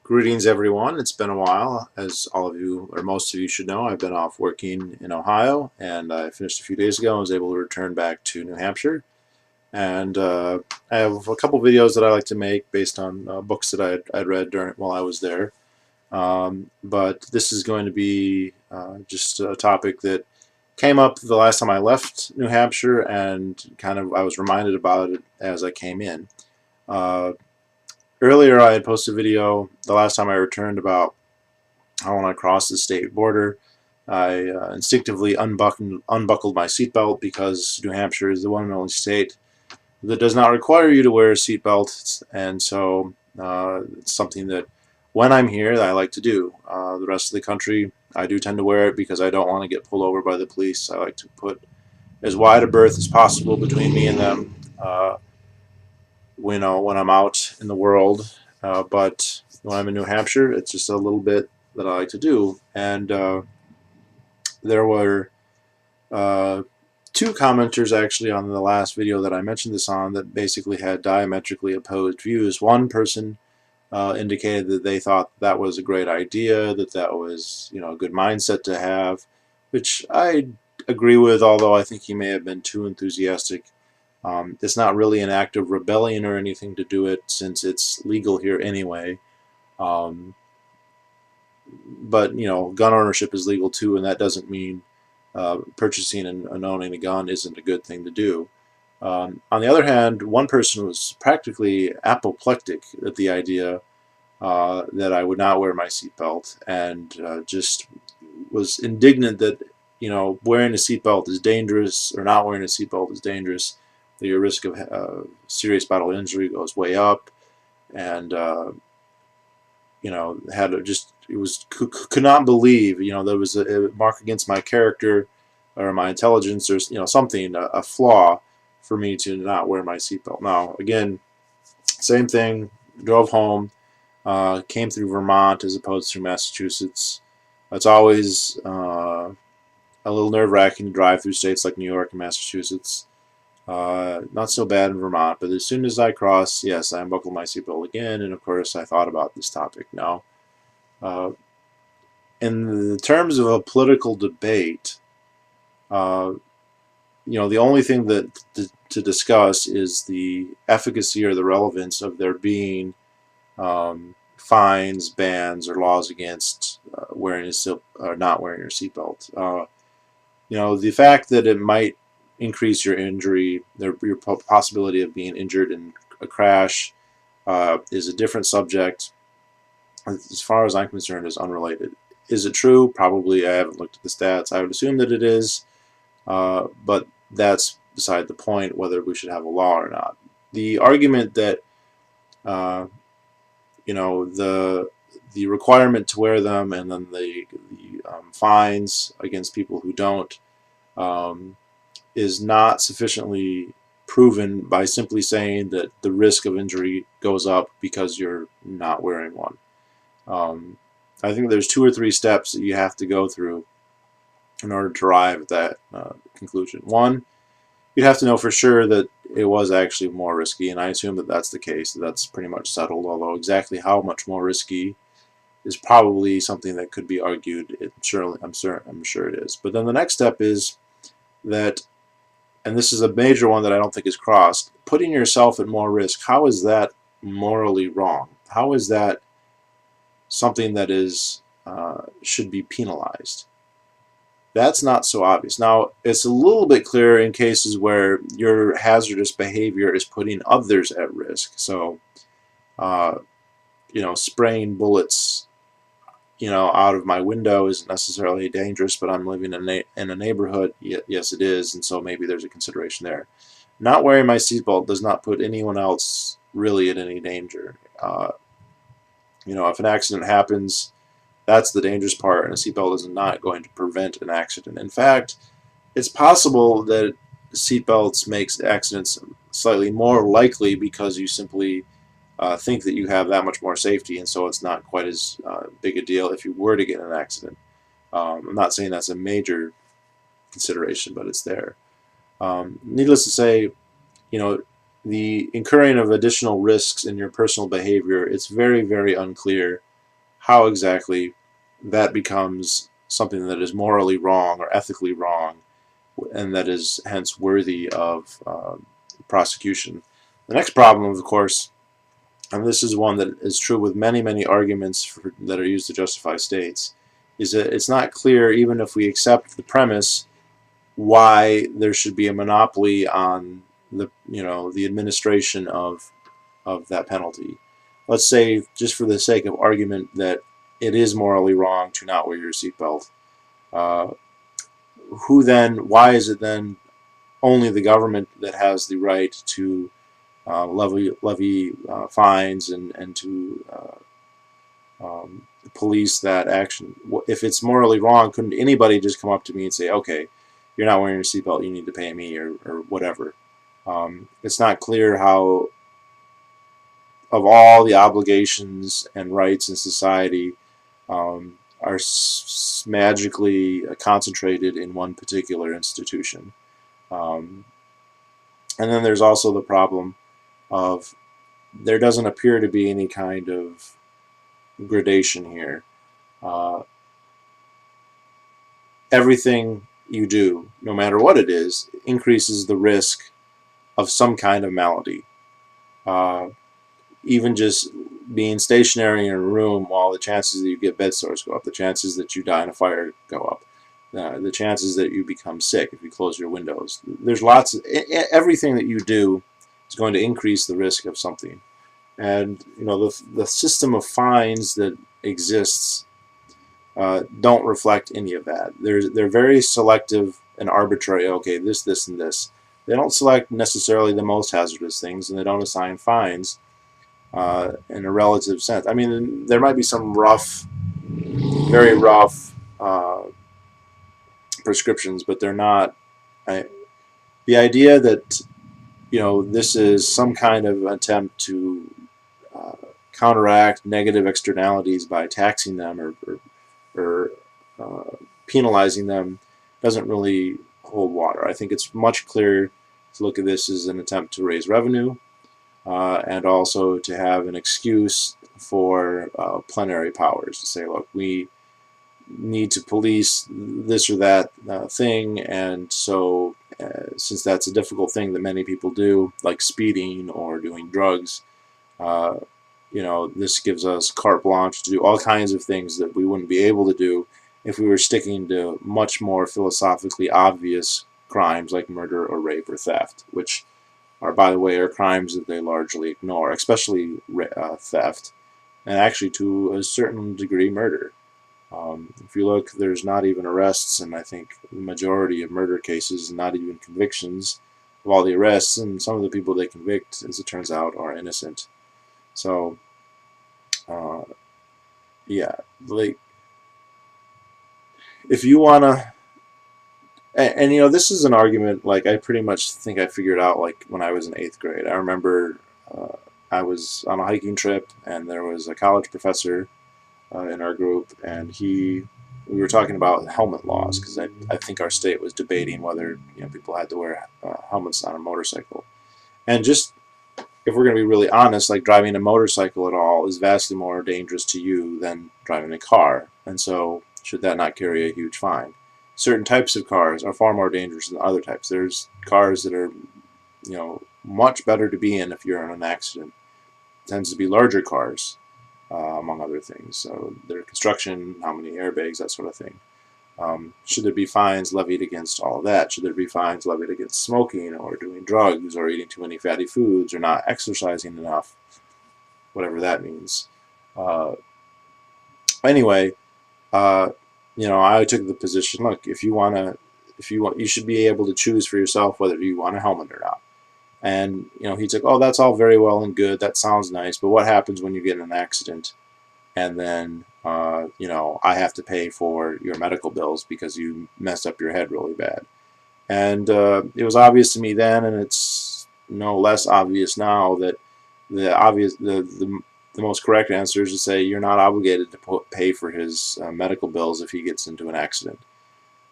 Greetings, everyone. It's been a while. As all of you, or most of you should know, I've been off working in Ohio, and I finished a few days ago. I was able to return back to New Hampshire, and I have a couple videos that I like to make based on books that I'd read while I was there. But this is going to be just a topic that came up the last time I left New Hampshire, and kind of I was reminded about it as I came in. Uh, Earlier, I had posted a video the last time I returned about how when I crossed the state border, I instinctively unbuckled my seatbelt because New Hampshire is the one and only state that does not require you to wear a seatbelt, and so it's something that when I'm here that I like to do. The rest of the country, I do tend to wear it because I don't want to get pulled over by the police. I like to put as wide a berth as possible between me and them. When I'm out in the world, but when I'm in New Hampshire, it's just a little bit that I like to do. And there were two commenters actually on the last video that I mentioned this on that basically had diametrically opposed views. One person indicated that they thought that was a great idea, that was a good mindset to have, which I agree with, although I think he may have been too enthusiastic. It's not really an act of rebellion or anything to do it, since it's legal here anyway. Um, but gun ownership is legal too, and that doesn't mean purchasing and owning a gun isn't a good thing to do. On the other hand, one person was practically apoplectic at the idea that I would not wear my seatbelt, and just was indignant that wearing a seatbelt is dangerous, or not wearing a seatbelt is dangerous. That your risk of serious bodily injury goes way up, and had could not believe there was a mark against my character or my intelligence, or something, a flaw for me to not wear my seatbelt. Now again, same thing. Drove home, came through Vermont as opposed to Massachusetts. It's always a little nerve-wracking to drive through states like New York and Massachusetts. Not so bad in Vermont, but as soon as I cross, yes, I unbuckled my seatbelt again, and of course I thought about this topic. Now, in the terms of a political debate, the only thing to discuss is the efficacy or the relevance of there being fines, bans, or laws against not wearing your seatbelt. The fact that it might increase your injury, your possibility of being injured in a crash, is a different subject. As far as I'm concerned, is unrelated. Is it true? Probably. I haven't looked at the stats. I would assume that it is, but that's beside the point whether we should have a law or not. The argument that the requirement to wear them, and then the fines against people who don't, is not sufficiently proven by simply saying that the risk of injury goes up because you're not wearing one. I think there's 2 or 3 steps that you have to go through in order to arrive at that conclusion. One, you'd have to know for sure that it was actually more risky, and I assume that that's the case. That's pretty much settled, although exactly how much more risky is probably something that could be argued. I'm sure it is. But then the next step is that, and this is a major one that I don't think is crossed, putting yourself at more risk. How is that morally wrong? How is that something that is should be penalized? That's not so obvious. Now, it's a little bit clearer in cases where your hazardous behavior is putting others at risk. So, spraying bullets, out of my window isn't necessarily dangerous, but I'm living in a neighborhood. Yes, it is, and so maybe there's a consideration there. Not wearing my seatbelt does not put anyone else really at any danger. If an accident happens, that's the dangerous part, and a seatbelt is not going to prevent an accident. In fact, it's possible that seatbelts makes accidents slightly more likely because you simply think that you have that much more safety, and so it's not quite as big a deal if you were to get in an accident. I'm not saying that's a major consideration, but it's there. Needless to say, the incurring of additional risks in your personal behavior, it's very, very unclear how exactly that becomes something that is morally wrong or ethically wrong, and that is hence worthy of prosecution. The next problem, of course, and this is one that is true with many, many arguments that are used to justify states, is that it's not clear, even if we accept the premise, why there should be a monopoly on the administration of that penalty. Let's say, just for the sake of argument, that it is morally wrong to not wear your seatbelt. Uh, who then? Why is it then only the government that has the right to levy fines and to police that action? If it's morally wrong, couldn't anybody just come up to me and say, "Okay, you're not wearing your seatbelt, you need to pay me," or whatever? It's not clear how, of all the obligations and rights in society, are magically concentrated in one particular institution. Um, and then there's also the problem of there doesn't appear to be any kind of gradation here. Uh, Everything you do, no matter what it is, increases the risk of some kind of malady. Uh, Even just being stationary in a room, while the chances that you get bed sores go up, the chances that you die in a fire go up, the chances that you become sick if you close your windows. There's lots of everything that you do is going to increase the risk of something. And the system of fines that exists don't reflect any of that. They're very selective and arbitrary. Okay, this, and this. They don't select necessarily the most hazardous things, and they don't assign fines in a relative sense. I mean, there might be some rough, very rough prescriptions, but they're not. The idea that this is some kind of attempt to uh, counteract negative externalities by taxing them or penalizing them doesn't really hold water. I think it's much clearer to look at this as an attempt to raise revenue and also to have an excuse for plenary powers to say, look, we need to police this or that thing, and so since that's a difficult thing that many people do, like speeding or doing drugs, uh, this gives us carte blanche to do all kinds of things that we wouldn't be able to do if we were sticking to much more philosophically obvious crimes like murder or rape or theft, which are, by the way, are crimes that they largely ignore, especially theft, and actually to a certain degree murder. If you look, there's not even arrests, and I think the majority of murder cases, not even convictions of all the arrests, and some of the people they convict, as it turns out, are innocent. So, uh, yeah, like, if you want to, and this is an argument, like, I pretty much think I figured out, like, when I was in 8th grade. I remember uh, I was on a hiking trip, and there was a college professor in our group, and we were talking about helmet laws, because I think our state was debating whether people had to wear helmets on a motorcycle. And just, if we're going to be really honest, like, driving a motorcycle at all is vastly more dangerous to you than driving a car, and so should that not carry a huge fine? Certain types of cars are far more dangerous than other types. There's cars that are much better to be in if you're in an accident. It tends to be larger cars, among other things. So their construction, how many airbags, that sort of thing. Should there be fines levied against all of that? Should there be fines levied against smoking or doing drugs or eating too many fatty foods or not exercising enough? Whatever that means. Uh, anyway, uh, I took the position, look, if you want, you should be able to choose for yourself whether you want a helmet or not. And he took, oh, that's all very well and good, that sounds nice, but what happens when you get in an accident and then I have to pay for your medical bills because you messed up your head really bad? And it was obvious to me then, and it's no less obvious now, that the most correct answer is to say you're not obligated to pay for his medical bills if he gets into an accident.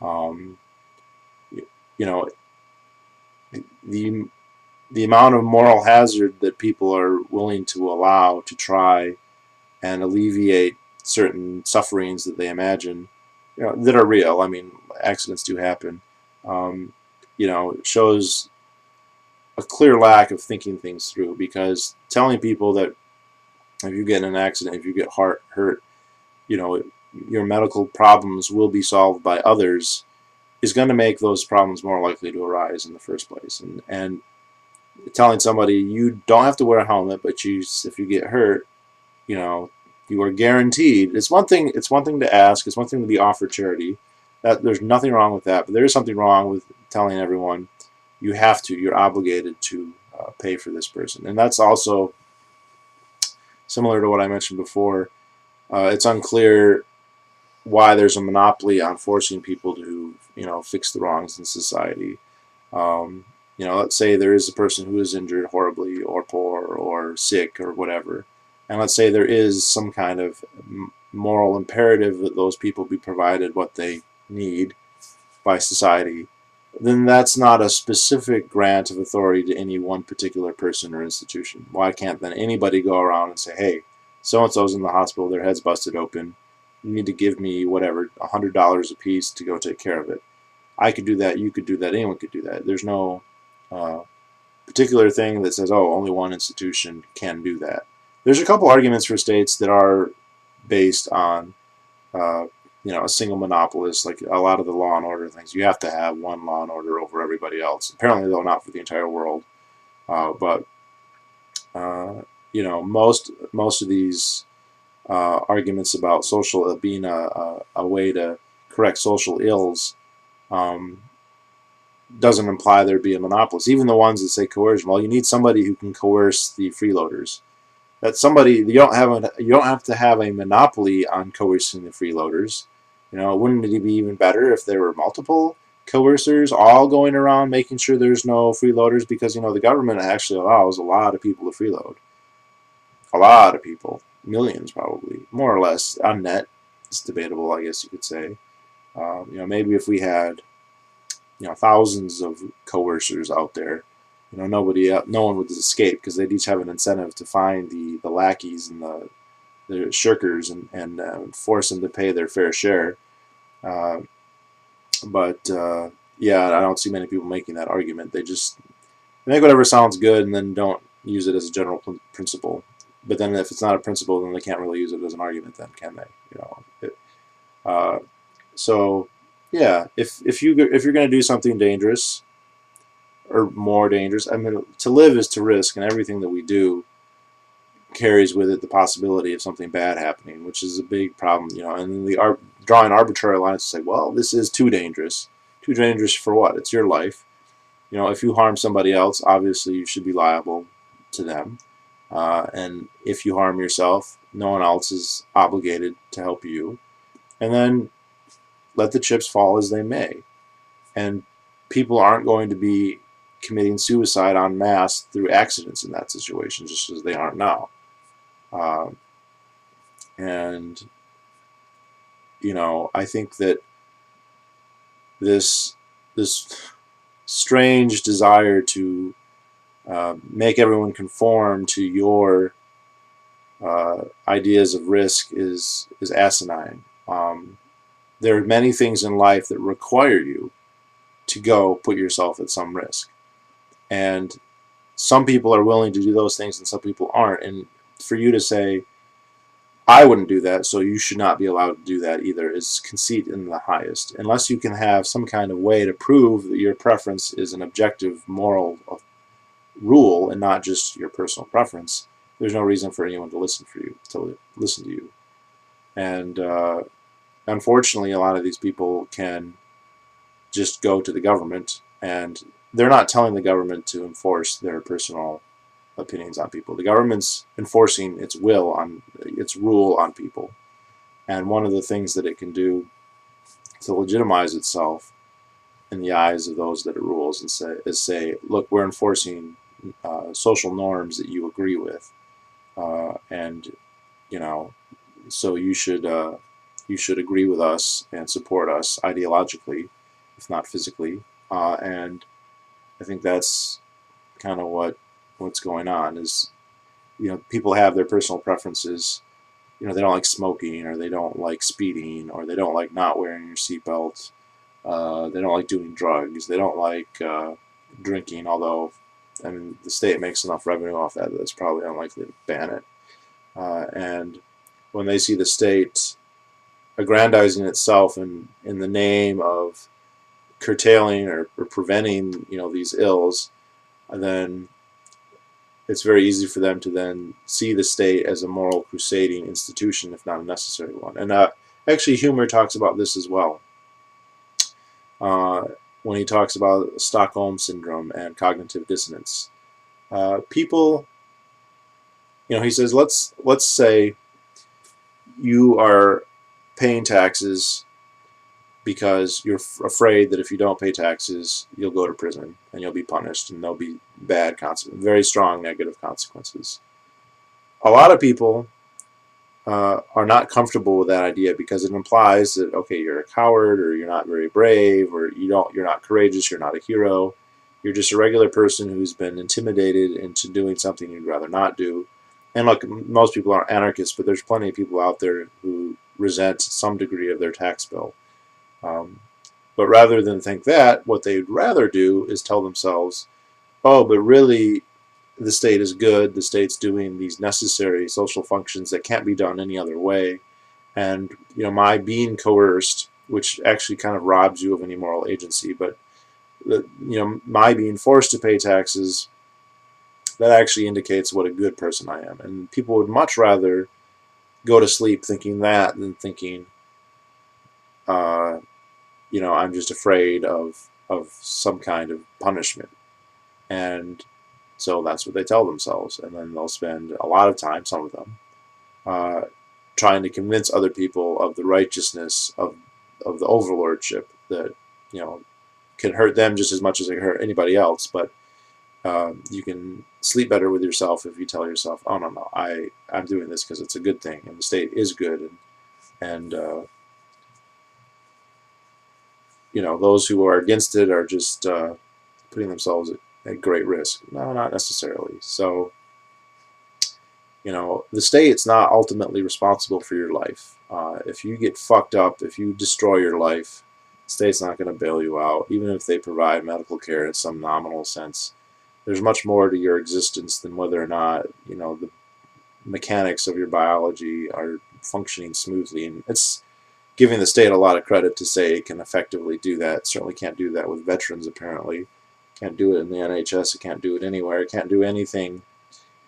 Um, you know, the the amount of moral hazard that people are willing to allow to try and alleviate certain sufferings that they imagine, that are real. I mean, accidents do happen. Um, it shows a clear lack of thinking things through, because telling people that if you get in an accident, if you get hurt, you know, your medical problems will be solved by others, is going to make those problems more likely to arise in the first place. And telling somebody you don't have to wear a helmet, but if you get hurt, you know, you are guaranteed. It's one thing. It's one thing to ask. It's one thing to be offered charity. That there's nothing wrong with that. But there is something wrong with telling everyone you have to. You're obligated to pay for this person, and that's also similar to what I mentioned before. It's unclear why there's a monopoly on forcing people to, fix the wrongs in society. Um, let's say there is a person who is injured horribly, or poor, or sick, or whatever, and let's say there is some kind of moral imperative that those people be provided what they need by society. Then that's not a specific grant of authority to any one particular person or institution. Why can't then anybody go around and say, hey, so-and-so's in the hospital, their head's busted open, you need to give me whatever, $100 a piece to go take care of it. I could do that, you could do that, anyone could do that. There's no particular thing that says, oh, only one institution can do that. There's a couple arguments for states that are based on uh, a single monopolist, like a lot of the Law and Order things. You have to have one Law and Order over everybody else. Apparently, though, not for the entire world. But most of these arguments about social being a way to correct social ills doesn't imply there'd be a monopolist. Even the ones that say coercion, well, you need somebody who can coerce the freeloaders. That somebody, you don't have to have a monopoly on coercing the freeloaders. Wouldn't it be even better if there were multiple coercers all going around making sure there's no freeloaders? Because the government actually allows a lot of people to freeload. A lot of people, millions probably, more or less on net. It's debatable, I guess you could say. Maybe if we had thousands of coercers out there, no one would escape, because they'd each have an incentive to find the lackeys and the shirkers, and force them to pay their fair share. Uh, but yeah, I don't see many people making that argument. They just make whatever sounds good and then don't use it as a general principle. But then if it's not a principle, then they can't really use it as an argument. Then can they? Uh, so yeah, if you're going to do something dangerous, or more dangerous, I mean, to live is to risk, and everything that we do carries with it the possibility of something bad happening, which is a big problem. And the drawing arbitrary lines to say, well, this is too dangerous. Too dangerous for what? It's your life. If you harm somebody else, obviously you should be liable to them. And if you harm yourself, no one else is obligated to help you. And then let the chips fall as they may. And people aren't going to be committing suicide en masse through accidents in that situation, just as they aren't now. And I think that this strange desire to make everyone conform to your ideas of risk is asinine. There are many things in life that require you to go put yourself at some risk, and some people are willing to do those things and some people aren't. And for you to say, I wouldn't do that, so you should not be allowed to do that either, is conceit in the highest. Unless you can have some kind of way to prove that your preference is an objective moral rule and not just your personal preference, there's no reason for anyone to listen to you. And unfortunately, a lot of these people can just go to the government, and they're not telling the government to enforce their personal opinions on people. The government's enforcing its rule on people. And one of the things that it can do to legitimize itself in the eyes of those that it rules is say, look, we're enforcing social norms that you agree with, and so you should agree with us and support us ideologically, if not physically. And I think that's kind of what's going on. Is people have their personal preferences. they don't like smoking, or they don't like speeding, or they don't like not wearing your seatbelt. They don't like doing drugs. They don't like drinking, although, I mean, the state makes enough revenue off that it's probably unlikely to ban it. And when they see the state aggrandizing itself in the name of curtailing or preventing, these ills, then it's very easy for them to then see the state as a moral crusading institution, if not a necessary one. And actually, Humer talks about this as well. When he talks about Stockholm syndrome and cognitive dissonance, people, he says, let's say you are paying taxes because you're afraid that if you don't pay taxes, you'll go to prison and you'll be punished, and there'll be bad consequences, very strong negative consequences. A lot of people are not comfortable with that idea because it implies that, okay, you're a coward, or you're not very brave, or you're not courageous, you're not a hero, you're just a regular person who's been intimidated into doing something you'd rather not do. And look, most people aren't anarchists, but there's plenty of people out there who resent some degree of their tax bill. But rather than think that, what they'd rather do is tell themselves, oh, but really, the state is good, the state's doing these necessary social functions that can't be done any other way, and my being coerced, which actually kind of robs you of any moral agency, but my being forced to pay taxes, that actually indicates what a good person I am. And people would much rather go to sleep thinking that than thinking, I'm just afraid of some kind of punishment. And so that's what they tell themselves. And then they'll spend a lot of time, some of them, trying to convince other people of the righteousness of the overlordship that, can hurt them just as much as it can hurt anybody else. But you can sleep better with yourself if you tell yourself, oh, no, I'm doing this because it's a good thing, and the state is good. And those who are against it are just putting themselves at great risk. No, not necessarily. So, the state's not ultimately responsible for your life. If you get fucked up, if you destroy your life, the state's not going to bail you out, even if they provide medical care in some nominal sense. There's much more to your existence than whether or not, the mechanics of your biology are functioning smoothly. And it's giving the state a lot of credit to say it can effectively do that. Certainly can't do that with veterans, apparently. Can't do it in the NHS. It can't do it anywhere. It can't do anything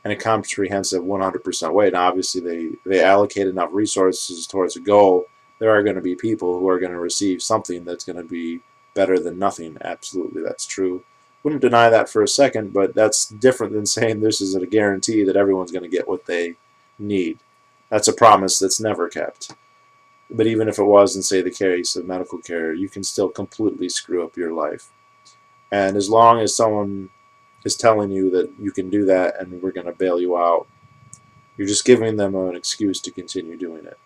in a comprehensive 100% way. Now, obviously, they allocate enough resources towards a goal. There are going to be people who are going to receive something that's going to be better than nothing. Absolutely, that's true. Wouldn't deny that for a second, but that's different than saying this is a guarantee that everyone's going to get what they need. That's a promise that's never kept. But even if it was in, say, the case of medical care, you can still completely screw up your life. And as long as someone is telling you that you can do that and we're going to bail you out, you're just giving them an excuse to continue doing it.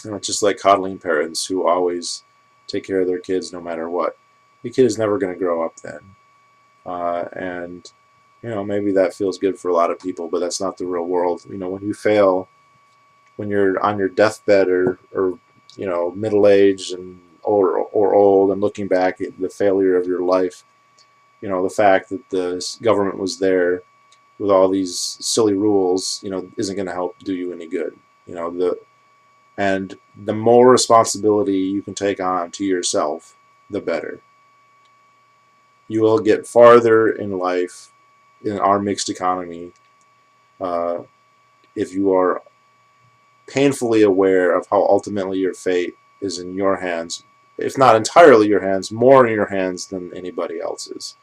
It's just like coddling parents who always take care of their kids no matter what. The kid is never going to grow up then. And maybe that feels good for a lot of people, but that's not the real world. When you fail, when you're on your deathbed or middle-aged and or old, and looking back at the failure of your life, the fact that the government was there with all these silly rules, isn't going to help do you any good. And the more responsibility you can take on to yourself, the better. You will get farther in life in our mixed economy if you are painfully aware of how ultimately your fate is in your hands, if not entirely your hands, more in your hands than anybody else's.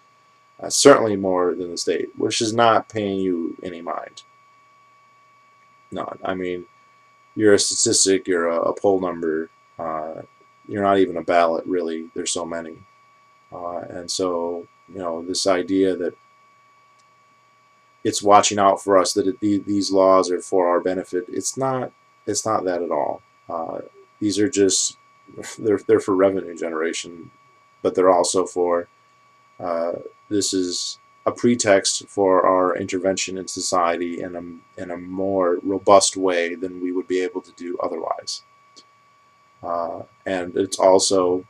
Certainly more than the state, which is not paying you any mind. None. I mean, you're a statistic, you're a poll number, you're not even a ballot, really. There's so many. And so, this idea that it's watching out for us, that these laws are for our benefit, it's not that at all. These are just, they're for revenue generation, but they're also for, this is a pretext for our intervention in society in a more robust way than we would be able to do otherwise. And it's also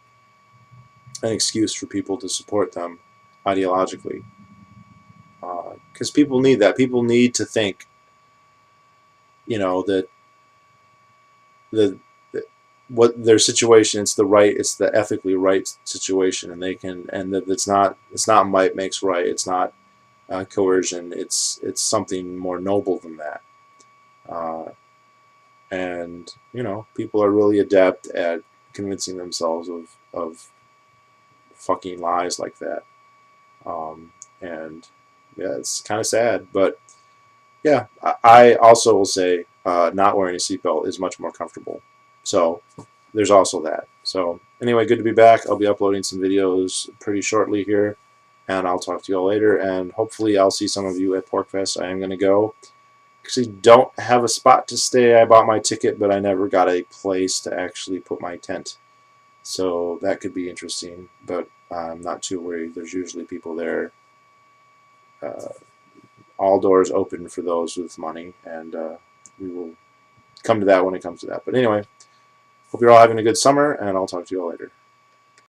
an excuse for people to support them ideologically, because people need that. People need to think, that the what their situation, it's the ethically right situation, and they can, and that it's not might makes right. It's not coercion. It's something more noble than that. Uh, and people are really adept at convincing themselves of fucking lies like that. And yeah, it's kind of sad, but yeah, I also will say not wearing a seatbelt is much more comfortable. So there's also that. So anyway, good to be back. I'll be uploading some videos pretty shortly here, and I'll talk to you all later. And hopefully I'll see some of you at PorkFest. I am going to go. Actually, don't have a spot to stay. I bought my ticket, but I never got a place to actually put my tent. So that could be interesting, but I'm not too worried. There's usually people there. Uh, all doors open for those with money, and we will come to that when it comes to that. But anyway, hope you're all having a good summer, and I'll talk to you all later.